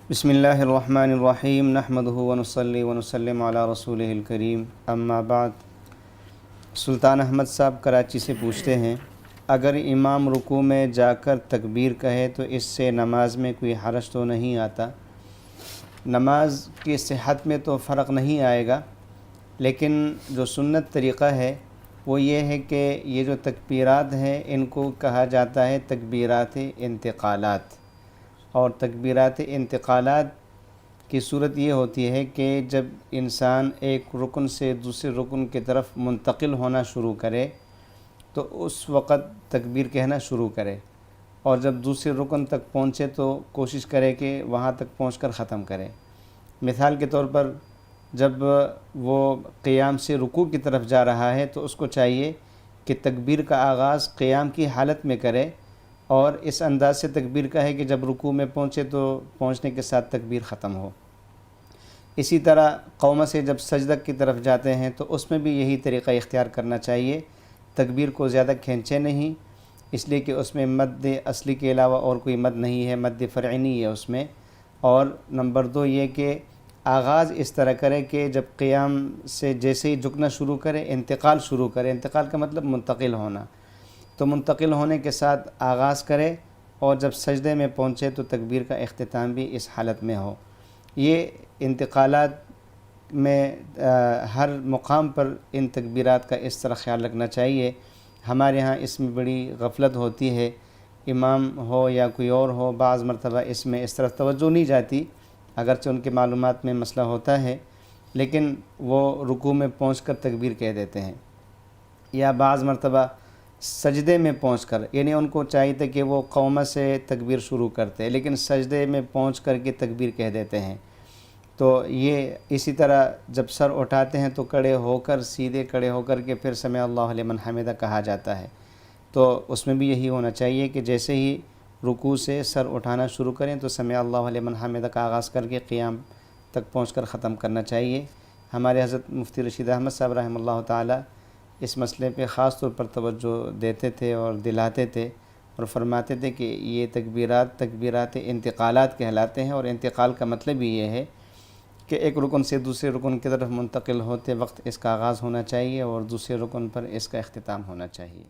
بسم اللہ الرحمن الرحیم نحمدہ ونصلی ونسلم علی رسولہ الکریم اما بعد۔ سلطان احمد صاحب کراچی سے پوچھتے ہیں، اگر امام رکوع میں جا کر تکبیر کہے تو اس سے نماز میں کوئی حرج تو نہیں آتا؟ نماز کی صحت میں تو فرق نہیں آئے گا، لیکن جو سنت طریقہ ہے وہ یہ ہے کہ یہ جو تکبیرات ہیں ان کو کہا جاتا ہے تکبیرات انتقالات، اور تکبیرات انتقالات کی صورت یہ ہوتی ہے کہ جب انسان ایک رکن سے دوسرے رکن کی طرف منتقل ہونا شروع کرے تو اس وقت تکبیر کہنا شروع کرے، اور جب دوسرے رکن تک پہنچے تو کوشش کرے کہ وہاں تک پہنچ کر ختم کرے۔ مثال کے طور پر جب وہ قیام سے رکوع کی طرف جا رہا ہے تو اس کو چاہیے کہ تکبیر کا آغاز قیام کی حالت میں کرے، اور اس انداز سے تکبیر کہے کہ جب رکوع میں پہنچے تو پہنچنے کے ساتھ تکبیر ختم ہو۔ اسی طرح قومہ سے جب سجدہ کی طرف جاتے ہیں تو اس میں بھی یہی طریقہ اختیار کرنا چاہیے، تکبیر کو زیادہ کھینچے نہیں، اس لیے کہ اس میں مد اصلی کے علاوہ اور کوئی مد نہیں ہے، مد فرعی نہیں ہے اس میں۔ اور نمبر 2 یہ کہ آغاز اس طرح کرے کہ جب قیام سے جیسے ہی جھکنا شروع کرے انتقال شروع کرے، انتقال کا مطلب منتقل ہونا، تو منتقل ہونے کے ساتھ آغاز کرے، اور جب سجدے میں پہنچے تو تکبیر کا اختتام بھی اس حالت میں ہو۔ یہ انتقالات میں ہر مقام پر ان تکبیرات کا اس طرح خیال رکھنا چاہیے۔ ہمارے ہاں اس میں بڑی غفلت ہوتی ہے، امام ہو یا کوئی اور ہو، بعض مرتبہ اس میں اس طرف توجہ نہیں جاتی، اگرچہ ان کے معلومات میں مسئلہ ہوتا ہے، لیکن وہ رکوع میں پہنچ کر تکبیر کہہ دیتے ہیں، یا بعض مرتبہ سجدے میں پہنچ کر، یعنی ان کو چاہیے تھا کہ وہ قومہ سے تکبیر شروع کرتے لیکن سجدے میں پہنچ کر کے تکبیر کہہ دیتے ہیں۔ تو یہ اسی طرح جب سر اٹھاتے ہیں تو کھڑے ہو کر، سیدھے کھڑے ہو کر کے پھر سمع اللہ لمن حمدہ کہا جاتا ہے، تو اس میں بھی یہی ہونا چاہیے کہ جیسے ہی رکوع سے سر اٹھانا شروع کریں تو سمع اللہ لمن حمدہ کا آغاز کر کے قیام تک پہنچ کر ختم کرنا چاہیے۔ ہمارے حضرت مفتی رشید احمد صاحب رحمہ اللہ تعالی اس مسئلے پہ خاص طور پر توجہ دیتے تھے اور دلاتے تھے، اور فرماتے تھے کہ یہ تکبیرات انتقالات کہلاتے ہیں، اور انتقال کا مطلب ہی یہ ہے کہ ایک رکن سے دوسرے رکن کی طرف منتقل ہوتے وقت اس کا آغاز ہونا چاہیے اور دوسرے رکن پر اس کا اختتام ہونا چاہیے۔